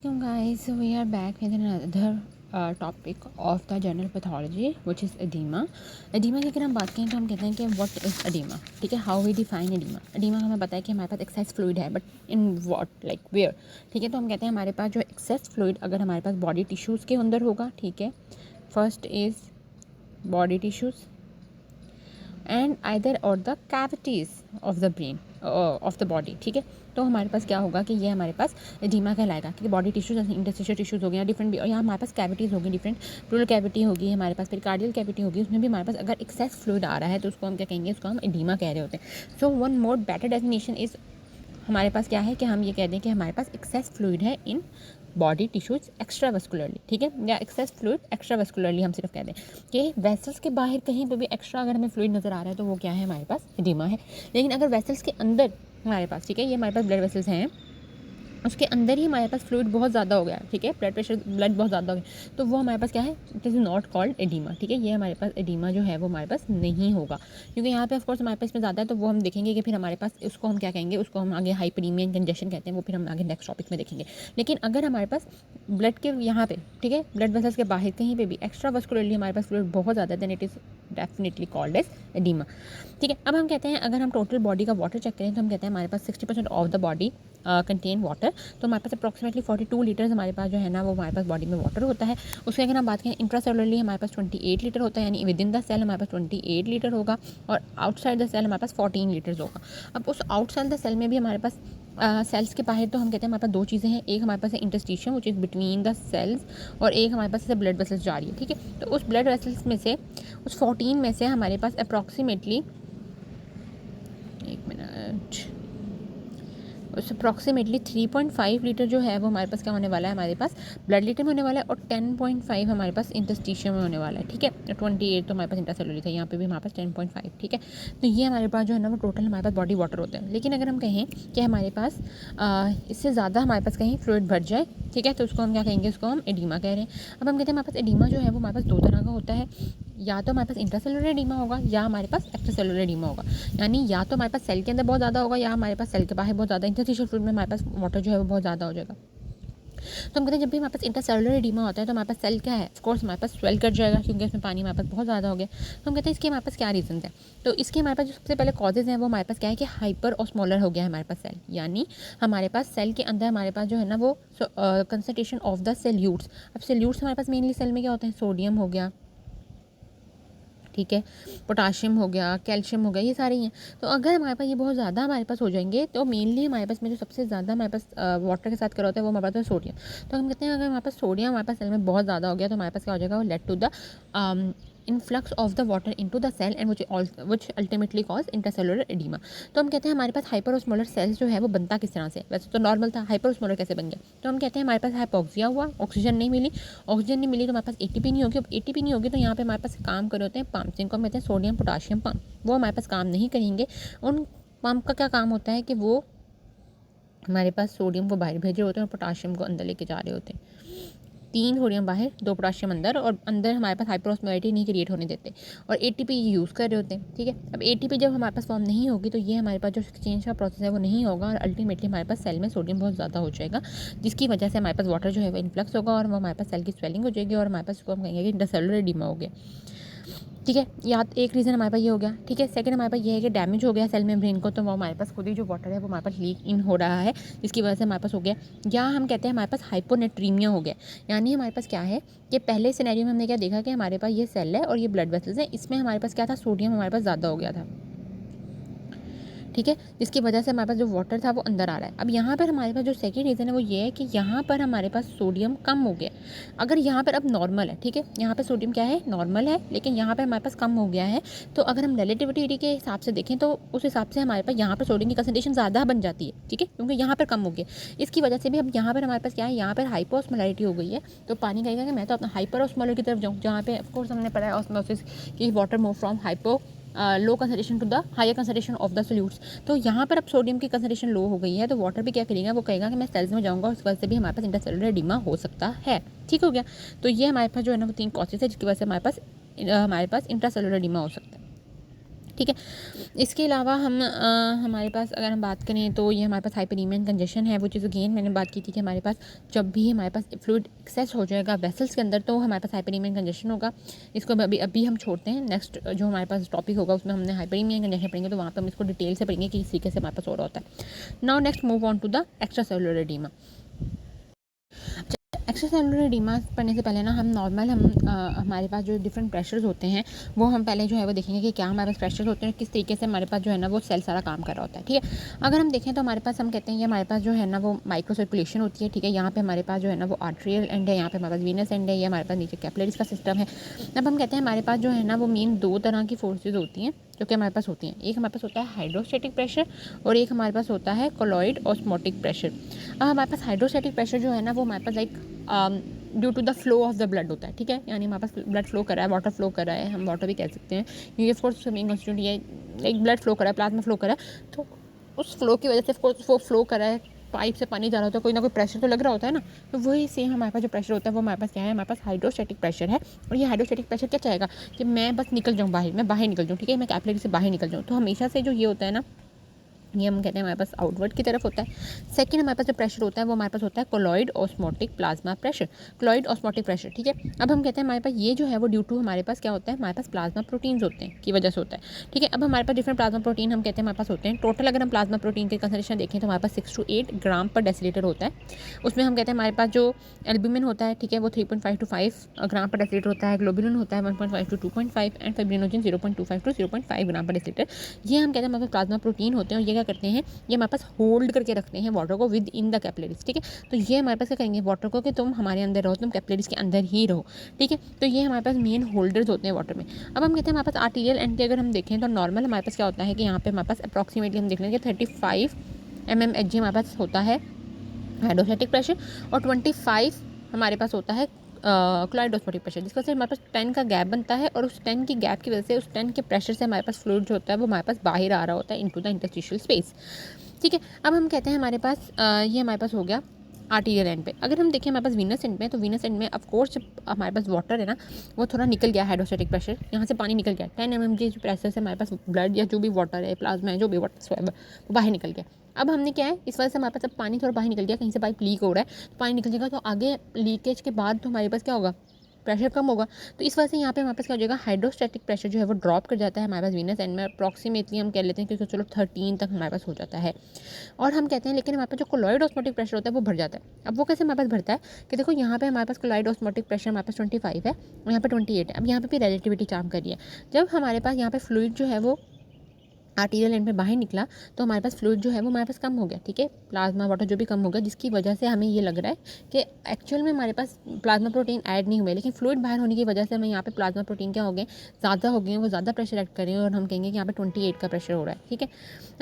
So guys, we are back with another topic of the general pathology which is edema. edema की अगर हम बात करें तो हम कहते हैं कि what is edema. ठीक है, how we define edema. edema हमें पता है कि हमारे पास excess fluid है, but in what, like where. ठीक है, तो हम कहते हैं हमारे पास जो excess fluid अगर हमारे पास body tissues के अंदर होगा, ठीक है, first is body tissues and either or the cavities of the brain of the body. ठीक है, तो हमारे पास क्या होगा कि ये हमारे पास एडिमा कहलाएगा, क्योंकि बॉडी टिश्यूज जैसे इंटरस्टिशियल टिश्यूज हो गए डिफरेंट, और यहाँ हमारे पास कैविटीज़ होगी डिफरेंट. प्लूरल कैविटी होगी हमारे पास, फिर कार्डियल कैविटी होगी, उसमें भी हमारे पास अगर एक्सेस फ्लूइड आ रहा है तो उसको हम क्या कहेंगे, उसको हम एडिमा कह रहे होते हैं. So one more better definition is हमारे पास क्या है कि हम ये कह दें कि हमारे पास एक्सेस फ्लूइड है इन बॉडी टिश्यूज एक्स्ट्रावस्कुलरली. ठीक है, या एक्सेस फ्लूइड एक्स्ट्रावस्कुलरली हम सिर्फ कह दें कि वेसल्स के बाहर कहीं पे भी एक्स्ट्रा अगर हमें फ्लूइड नज़र आ रहा है तो वो क्या है, हमारे पास एडिमा है. लेकिन अगर वेसल्स के अंदर हमारे पास, ठीक है, ये हमारे पास ब्लड वेसल्स हैं, उसके अंदर ही हमारे पास फ्लूइड बहुत ज़्यादा हो गया, ठीक है, ब्लड बहुत ज़्यादा हो गया, तो वो हमारे पास क्या है, it is not called oedema. ठीक है, ये हमारे पास एडिमा जो है वो हमारे पास नहीं होगा, क्योंकि यहाँ पे ऑफ कोर्स हमारे पास इसमें ज़्यादा है, तो वो हम देखेंगे कि फिर हमारे पास उसको हम क्या कहेंगे, उसको हम आगे हाइपरीमिया कंजेशन कहते हैं, वो फिर हम आगे नेक्स्ट टॉपिक में देखेंगे. लेकिन अगर हमारे पास ब्लड के यहाँ पे, ठीक है, ब्लड वेसल्स के बाहर कहीं पे भी एक्स्ट्रा वस्कुलरली हमारे पास फ्लूइड बहुत ज़्यादा है, then it is definitely called as oedema. ठीक है, अब हम कहते हैं अगर हम टोटल बॉडी का वाटर चेक करें तो हम कहते हैं हमारे पास 60% of the body contain water. तो हमारे पास अप्रॉक्सीमेटली 42 लीटर्स हमारे पास जो है ना वो हमारे पास बॉडी में वाटर होता है. उसके अगर हम बात करें इंट्रासेलुलरली हमारे पास 28 लीटर होता है, यानी विद इन द सेल हमारे पास 28 लीटर होगा, और आउटसाइड द सेल हमारे पास 14 लीटर्स होगा. अब उस आउटसाइड द सेल में भी हमारे पास सेल्स के बाहर तो हम कहते हैं हमारे पास दो चीज़ें हैं, एक हमारे पास है interstitium which is between the cells, और एक हमारे पास ब्लड वेसल्स जा रही है. ठीक है, तो उस ब्लड वेसल्स में से उस 14 में से हमारे पास अप्रॉक्सीमेटली, एक मिनट, उस अप्रॉक्सीमेटली 3.5 लीटर जो है वो हमारे पास क्या होने वाला है, हमारे पास ब्लड लीटर में होने वाला है, और 10.5 हमारे पास इंटरस्टिशियम में होने वाला है. ठीक है, 28 तो हमारे पास इंटरसेलुलर था, यहाँ पे भी हमारे पास 10.5. ठीक है, तो ये हमारे पास जो है ना वो टोटल हमारे पास बॉडी वाटर होता है. लेकिन अगर हम कहें कि हमारे पास इससे ज़्यादा हमारे पास कहीं फ्लूइड भर जाए, ठीक है, तो उसको हम क्या कहेंगे, उसको हम एडिमा कह रहे हैं. अब हम कहते हैं हमारे पास एडिमा जो है वो हमारे पास दो तरह का होता है, या तो हमारे पास इंट्रासेलुलर एडिमा होगा या हमारे पास एक्स्ट्रासेलुलर एडिमा होगा. यानी या तो हमारे पास सेल के अंदर बहुत ज़्यादा होगा या हमारे पास सेल के बाहर बहुत ज़्यादा इंटरस्टिशियल फ्लूइड में हमारे पास वाटर जो है वो बहुत ज़्यादा हो जाएगा. तो हम कहते हैं जब भी हमारे पास इंट्रासेलुलर एडिमा होता है तो हमारे पास सेल क्या है, ऑफ कोर्स हमारे पास स्वेल कर जाएगा, क्योंकि उसमें पानी हमारे पास बहुत ज़्यादा हो गया. तो हम कहते हैं इसके हमारे पास क्या रीजन है. तो इसके हमारे पास जो सबसे पहले कॉजेज हैं वो हमारे पास क्या है कि हाइपर ऑस्मोलर हो गया है हमारे पास सेल, यानी हमारे पास सेल के अंदर हमारे पास जो है ना वो कंसनट्रेशन ऑफ द सेल्यूट्स. अब सेल्यूट्स हमारे पास मेनली सेल में क्या होते हैं, सोडियम हो गया, ठीक है, पोटाशियम हो गया, कैल्शियम हो गया, ये सारे ही हैं. तो अगर हमारे पास ये बहुत ज़्यादा हमारे पास हो जाएंगे तो मेनली हमारे पास में जो सबसे ज़्यादा हमारे पास वाटर के साथ करा होता है वो हमारे पास है सोडियम. तो हम कहते हैं अगर हमारे पास सोडियम हमारे पास सेल में बहुत ज़्यादा हो गया तो हमारे पास क्या हो जाएगा, वो led to the influx of the water into the cell and which ultimately cause intercellular oedema. तो हम कहते हैं हमारे पास हाइपर ऑस्मोलर सेल्स जो है वो बनता किस तरह से, वैसे तो नॉर्मल था, हाइपर ऑस्मोलर कैसे बन गया. तो हम कहते हैं हमारे पास हाइपोक्सिया हुआ, ऑक्सीजन नहीं मिली, ऑक्सीजन नहीं मिली तो हमारे पास एटीपी नहीं होगी. अब एटीपी नहीं होगी तो यहाँ पे हमारे पास काम कर रहे होते हैं पंप, जिनको हम कहते हैं सोडियम पोटाशियम पंप. वो हमारे पास काम नहीं करेंगे. उन पंप का क्या काम होता है कि वो हमारे पास सोडियम को बाहर भेजे होते हैं और पोटाशियम को अंदर लेके जा रहे होते हैं. 3 सोडियम बाहर, 2 पोटाशियम अंदर, और अंदर हमारे पास हाइपरऑस्मोलैरिटी नहीं क्रिएट होने देते, और एटीपी यूज़ कर रहे होते हैं. ठीक है, अब एटीपी जब हमारे पास फॉर्म नहीं होगी तो ये हमारे पास जो एक्सचेंज का प्रोसेस है वो नहीं होगा, और अल्टीमेटली हमारे पास सेल में सोडियम बहुत ज़्यादा हो जाएगा, जिसकी वजह से हमारे पास वाटर जो है वो इन्फ्लक्स होगा और वो हमारे पास सेल की स्वेलिंग हो जाएगी, और हमारे पास उसको हम कहेंगे कि इंटरसेलुलर एडिमा हो गया. ठीक है, या एक रीज़न हमारे पास ये हो गया. ठीक है, सेकंड हमारे पास ये है कि डैमेज हो गया सेल मेम्ब्रेन को, तो वो हमारे पास खुद ही जो वाटर है वो हमारे पास लीक इन हो रहा है, जिसकी वजह से हमारे पास हो गया. या हम कहते हैं हमारे पास हाइपोनेट्रीमिया हो गया, यानी हमारे पास क्या है कि पहले सिनेरियो में हमने क्या देखा कि हमारे पास ये सेल है और ये ब्लड वेसल्स है, इसमें हमारे पास क्या था, सोडियम हमारे पास ज़्यादा हो गया था. ठीक है, जिसकी वजह से हमारे पास जो वाटर था वो अंदर आ रहा है. अब यहाँ पर हमारे पास जो सेकंड रीज़न है वो ये है कि यहाँ पर हमारे पास सोडियम कम हो गया. अगर यहाँ पर अब नॉर्मल है, ठीक है, यहाँ पर सोडियम क्या है, नॉर्मल है, लेकिन यहाँ पर हमारे पास कम हो गया है. तो अगर हम रिलेटिविटी के हिसाब से देखें तो उस हिसाब से हमारे पास यहाँ पर सोडियम की कंसनट्रेशन ज़्यादा बन जाती है. ठीक है, क्योंकि यहाँ पर कम हो गया. इसकी वजह से भी अब यहाँ पर हमारे पास क्या है, यहाँ पर हाइपोस्मोलैरिटी हो गई है. तो पानी कहेगा कि मैं तो अपना हाइपर ऑस्मोलर की तरफ जाऊँ, जहाँ पे ऑफकोर्स हमने पढ़ा है ऑस्मोसिस की water move from hypo low concentration to the higher concentration of the solutes. तो यहाँ पर अब सोडियम की कंसनट्रेशन लो हो गई है, तो वाटर भी क्या करेगा, वो कहेगा कि मैं सेल्स में जाऊँगा, उस वजह से भी हमारे पास इंटरसेलुलर एडिमा हो सकता है. ठीक हो गया. तो ये हमारे पास जो है ना वो 3 कॉजेज है जिसकी वजह से हमारे पास इंट्रासेलुलर एडिमा हो सकता है. ठीक है। इसके अलावा हमारे पास अगर हम बात करें तो ये हमारे पास हाइपरीमिया एंड कंजेशन है, वो चीज़ अगेन मैंने बात की थी कि हमारे पास जब भी हमारे पास फ्लूइड एक्सेस हो जाएगा वेसल्स के अंदर तो हमारे पास हाइपरीमिया एंड कंजेशन होगा। इसको अभी हम छोड़ते हैं, नेक्स्ट जो हमारे पास टॉपिक होगा उसमें हमने हाइपरीमिया एंड कंजेशन पढ़ेंगे, तो वहाँ पर हम इसको डिटेल से पढ़ेंगे कि इस तरीके से हमारे पास हो रहा होता है। Now next move on to the extra cellular oedema. Extra cellular oedema पढ़ने से पहले ना हम नॉर्मल हमारे पास जो डिफरेंट प्रेशर्स होते हैं वो हम पहले जो है वो देखेंगे कि क्या हमारे पास प्रेशर्स होते हैं, किस तरीके से हमारे पास जो है ना वो सेल सारा काम कर रहा होता है। ठीक है, अगर हम देखें तो हमारे पास हम कहते हैं ये हमारे पास जो है ना वो माइक्रो सर्कुलेशन होती है। ठीक है, यहाँ पे हमारे पास जो है ना वो आर्ट्रियल एंड है, यहाँ पे हमारे पास वीनस एंड है, ये हमारे पास नीचे कैपिलरीज का सिस्टम है। अब हम कहते हैं हमारे पास जो है ना वो मेन दो तरह की फोर्सेज होती हैं जो कि हमारे पास होती हैं। एक हमारे पास होता है हाइड्रोस्टैटिक प्रेशर और एक हमारे पास होता है कोलॉइड ऑस्मोटिक प्रेशर। अब हमारे पास हाइड्रोस्टैटिक प्रेशर जो है ना वो हमारे पास like due to the flow of the blood होता है। ठीक है, यानी हमारे पास ब्लड फ्लो कर रहा है, वाटर फ्लो कर रहा है, हम वाटर भी कह सकते हैं क्योंकि ऑफ कोर्स मेन कॉन्स्टिट्यूंट ये लाइक ब्लड फ्लो कर रहा है, प्लाज्मा फ्लो कर रहा है, तो उस फ्लो की वजह से ऑफकोर्स वो फ्लो कर रहा है, पाइप से पानी जा रहा होता है, कोई ना कोई प्रेशर तो लग रहा होता है ना। तो वही सेम हमारे पास जो प्रेशर होता है वो हमारे पास क्या है, हमारे पास हाइड्रोस्टैटिक प्रेशर है। और ये हाइड्रोस्टैटिक प्रेशर क्या चाहेगा कि मैं बस निकल जाऊँ बाहर, मैं बाहर निकल जाऊँ। ठीक है, मैं कैपिलरी से बाहर निकल जाऊँ। तो हमेशा से जो ये होता है ना, ये हम कहते हैं हमारे पास आउटवर्ड की तरफ होता है। सेकंड हमारे पास जो प्रेशर होता है वो हमारे पास होता है colloid osmotic plasma pressure, colloid osmotic pressure. ठीक है, अब हम कहते हैं हमारे पास ये जो है वो ड्यू टू हमारे पास क्या होता है, हमारे पास प्लाज्मा प्रोटीन्स होते हैं की वजह से होता है। ठीक है, अब हमारे पास डिफरेंट प्लाज्मा प्रोटीन हम कहते हैं हमारे पास होते हैं। टोटल अगर हम प्लाज्मा प्रोटीन के कंसंट्रेशन देखें तो हमारे पास 6 to 8 ग्राम पर डेसीलीटर होता है। उसमें हम कहते हैं हमारे पास जो एल्ब्यूमिन होता है, ठीक है, वो 3.5 to 5 ग्राम पर डेसीलीटर होता है। ग्लोबुलिन होता है 1.5 to 2.5 एंड फाइब्रिनोजन 0.25 to 0.5 ग्राम पर डेसीलीटर। ये हम कहते हैं हमारे पास प्लाज्मा प्रोटीन होते हैं और ये क्या करते हैं, ये हमारे पास होल्ड करके रखते हैं वाटर को विद इन द कैपिलरीज। ठीक है, तो ये हमारे पास क्या करेंगे वाटर को कि तुम हमारे अंदर रहो, तुम कैपिलरीज के अंदर ही रहो। ठीक है, तो ये हमारे पास मेन होल्डर्स होते हैं वाटर में। अब हम कहते हैं हमारे पास आर्टीरियल एंड की अगर हम देखें तो नॉर्मल हमारे पास क्या होता है कि यहाँ पे हमारे पास अप्रॉक्सीमेटली हम देख लेंगे 35 mmHg हमारे पास होता है हाइड्रोस्टैटिक प्रेशर और 25 हमारे पास होता है क्लोराइड ऑस्मोटिक प्रेशर, जिसका से हमारे पास 10 का गैप बनता है और उस 10 की गैप की वजह से उस 10 के प्रेशर से हमारे पास फ्लूइड जो होता है वो हमारे पास बाहर आ रहा होता है इनटू द इंटरस्टिशियल स्पेस। ठीक है, अब हम कहते हैं हमारे पास ये हमारे पास हो गया आर्टीरियल एंड पे। अगर हम देखें हमारे पास वीनस एंड में, तो वीनस एंड में ऑफ कोर्स जब हमारे पास वाटर है ना वो थोड़ा निकल गया, हाइड्रोस्टैटिक प्रेशर यहाँ से पानी निकल गया, 10 mmHg जो प्रेशर से हमारे पास ब्लड या जो भी वाटर है, प्लाज्मा है, जो भी वाटर वो बाहर निकल गया। अब हमने क्या है, इस वजह से हमारे पास अब पानी थोड़ा बाहर निकल गया, कहीं से पाइप लीक हो रहा है तो पानी निकल जाएगा, तो आगे लीकेज के बाद तो हमारे पास क्या होगा, प्रेशर कम होगा। तो इस वजह से यहाँ पे हमारे पास क्या हो जाएगा, हाइड्रोस्टैटिक प्रेशर जो है वो ड्रॉप कर जाता है हमारे पास वीनस एंड में। अप्रॉक्सीमेटली हम कह लेते हैं कि चलो 13 तक हमारे पास हो जाता है। और हम कहते हैं लेकिन हमारे पास जो कोलॉइड ऑस्मोटिक प्रेशर होता है वो बढ़ जाता है। अब वो कैसे हमारे पास बढ़ता है कि देखो यहाँ पे हमारे पास कोलॉइड ऑस्मोटिक प्रेशर हमारे पास 25 है और यहाँ पे 28 है। अब यहाँ पे भी रिलेटिविटी काम करिए, जब हमारे पास यहाँ पे फ्लूइड जो है वो आर्टीरियल एंड में बाहर निकला तो हमारे पास फ्लूइड जो है वो हमारे पास कम हो गया। ठीक है, प्लाज्मा वाटर जो भी कम हो गया, जिसकी वजह से हमें ये लग रहा है कि एक्चुअल में हमारे पास प्लाज्मा प्रोटीन ऐड नहीं हुए, लेकिन फ्लूइड बाहर होने की वजह से हमें यहाँ पे प्लाज्मा प्रोटीन क्या हो गए, ज़्यादा हो गए हैं, वो ज़्यादा प्रेशर ऐड कर रहे हैं और हम कहेंगे कि यहाँ पे 28 का प्रेशर हो रहा है। ठीक है,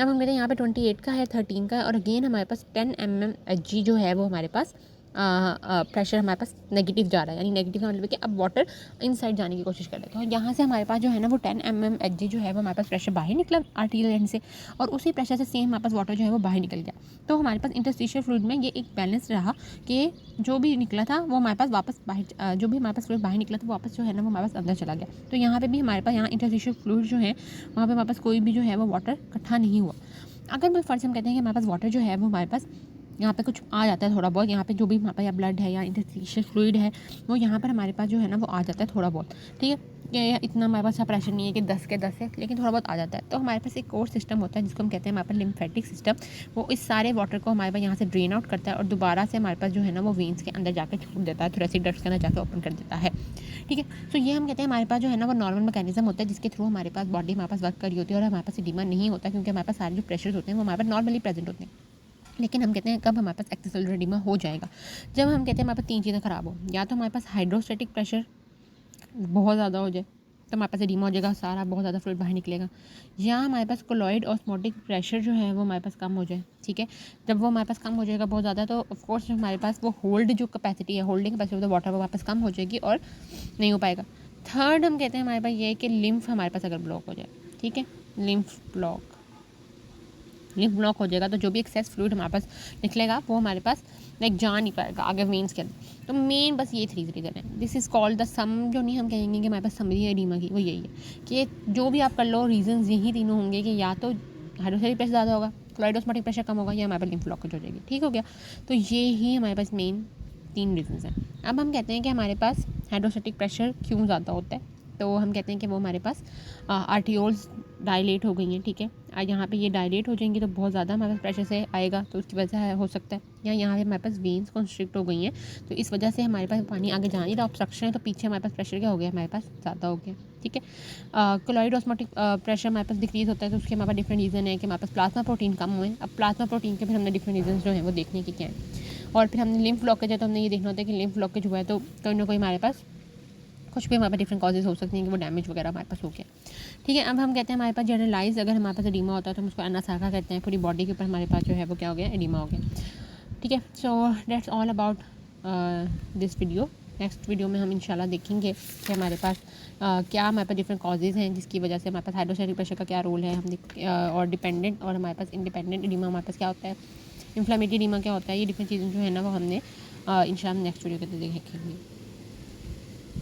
अब हम कहते हैं यहाँ पे 28 का है, 13 का है और अगेन हमारे पास 10 mmHg जो है वो हमारे पास प्रेशर हमारे पास नेगेटिव जा रहा है, यानी नेगेटिव का मतलब है कि अब वाटर इनसाइड जाने की कोशिश कर रहा है। तो यहाँ से हमारे पास जो है ना वो 10 mmHg जो है वो हमारे पास प्रेशर बाहर निकला आर्टीरियल एंड से और उसी प्रेशर से सेम हमारे पास वाटर जो है वो बाहर निकल गया। तो हमारे पास इंटरस्टिशियल फ्लूइड में ये एक बैलेंस रहा कि जो भी निकला था वो हमारे पास वापस बाहर, जो भी हमारे पास फ्लूइड बाहर निकला था वापस जो है ना वो हमारे पास अंदर चला गया। तो यहाँ पर भी हमारे पास यहाँ इंटरस्टिशियल फ्लूइड जो है वहाँ पर हमारे पास कोई भी जो है वो वाटर इकट्ठा नहीं हुआ। अगर मैं फर्स्ट हम कहते हैं कि हमारे पास वाटर जो है वो हमारे पास यहाँ पे कुछ आ जाता है थोड़ा बहुत, यहाँ पे जो भी हमारे पास या ब्लड है या इंटरस्टिशियल फ्लूइड है वो यहाँ पर हमारे पास जो है ना वो आ जाता है थोड़ा बहुत। ठीक है, कि इतना हमारे पास प्रेशर नहीं है कि 10 के 10 है, लेकिन थोड़ा बहुत आ जाता है। तो हमारे पास एक और सिस्टम होता है जिसको हम कहते हैं हमारे पास लिम्फेटिक सिस्टम, वो इस सारे वाटर को हमारे पास यहाँ से ड्रेन आउट करता है और दोबारा से हमारे पास जो है ना वो वेन्स के अंदर जाकर छोड़ देता है, थोरेसिक डक्ट्स के अंदर जाकर ओपन कर देता है। ठीक है, तो ये हम कहते हैं हमारे पास जो है ना वो नॉर्मल मैकेनिज्म होता है जिसके थ्रू हमारे पास बॉडी हमारे पास वर्क करी होती है और हमारे पास एडिमा नहीं होता, क्योंकि हमारे पास सारे जो प्रेशर होते हैं वो हमारे पास नॉर्मली प्रेजेंट होते हैं। लेकिन हम कहते हैं कब हमारे पास एक्सेस सेलुलर एडिमा हो जाएगा, जब हम कहते हैं हमारे पास 3 चीज़ें ख़राब हो, या तो हमारे पास हाइड्रोस्टैटिक प्रेशर बहुत ज़्यादा हो जाए तो हमारे पास एडिमा हो जाएगा, सारा बहुत ज़्यादा फ्लूइड बाहर निकलेगा, या हमारे पास कोलॉइड ऑस्मोटिक प्रेशर जो है वो हमारे पास कम हो जाए। ठीक है, जब वो हमारे पास कम हो जाएगा बहुत ज़्यादा तो ऑफकोर्स हमारे पास वो होल्ड जो कैपेसिटी है, holding capacity of the water वो हमारे पास कम हो जाएगी और नहीं हो पाएगा। थर्ड हम कहते हैं हमारे पास ये है कि लिम्फ हमारे पास अगर ब्लॉक हो जाए। ठीक है, लिम्फ ब्लॉक, लिम्फ ब्लॉक हो जाएगा तो जो भी एक्सेस फ्लूइड हमारे पास निकलेगा वो हमारे पास लाइक जा नहीं पाएगा आगे वेन्स के अंदर। तो मेन बस ये 3 रीज़न है। दिस इज़ कॉल्ड द सम, जो नहीं हम कहेंगे कि हमारे पास समरी है एडीमा की, वो यही है कि जो भी आप कर लो रीजंस यही तीनों होंगे कि या तो हाइड्रोसेलिक प्रेशर ज़्यादा होगा, क्लोराइडोस्मोटिक प्रेशर कम होगा, या हमारे पास लिम्फ ब्लॉकेज हो जाएगी। ठीक हो गया। तो ये ही हमारे पास मेन 3 रीजंस हैं। अब हम कहते हैं कि हमारे पास हाइड्रोसेटिक प्रेशर क्यों ज़्यादा होता है, तो हम कहते हैं कि वो हमारे पास आर्टियोल्स डायलेट हो गई हैं। ठीक है, यहाँ पे ये डायलेट हो जाएंगी तो बहुत ज़्यादा हमारे पास प्रेशर से आएगा, तो उसकी वजह से हो सकता है, या यहाँ पे हमारे पास वेन्स कंस्ट्रिक्ट हो गई हैं तो इस वजह से हमारे पास पानी आगे जा नहीं रहा, ऑब्स्ट्रक्शन है, तो पीछे हमारे पास प्रेशर क्या हो गया, हमारे पास ज़्यादा हो गया। ठीक है, क्लोराइड ऑस्मोटिक प्रेशर हमारे पास डिक्रीज़ होता है, तो उसके हमारे पास डिफरेंट रीज़न है कि हमारे पास प्लाज्मा प्रोटीन कम हुए। अब प्लाज्मा प्रोटीन के फिर हमने डिफरेंट रीजन जो हैं वो देखने की क्या है, और फिर हमने लिम्फ ब्लॉकेज है तो हमने ये देखना होता है कि लिम्फ ब्लॉकेज हुआ है तो कोई ना कोई हमारे पास कुछ भी हमारे पास डिफरेंट कॉजेज हो सकती हैं कि वो डैमेज वगैरह हमारे पास हो गया। ठीक है, अब हम कहते हैं हमारे पास जनरलाइज अगर हमारे पास एडीमा होता है तो हम उसको एनासाका कहते हैं, पूरी बॉडी के ऊपर हमारे पास जो है वो क्या हो गया, एडीमा हो गया। ठीक है, so that's all about this video. Next video में हम इंशाल्लाह देखेंगे कि हमारे पास क्या हमारे पास डिफरेंट कॉजेज़ हैं जिसकी वजह से हमारे पास हाइड्रोसेटिक प्रेशर का क्या रोल है, और डिपेंडेंट और हमारे पास इंडिपेंडेंट एडीमा हमारे पास क्या होता है, इन्फ्लेमेटरी एडीमा क्या होता है, ये डिफरेंट चीज़ें जो है ना वो हमने इंशाल्लाह नेक्स्ट वीडियो के अंदर देखेंगे।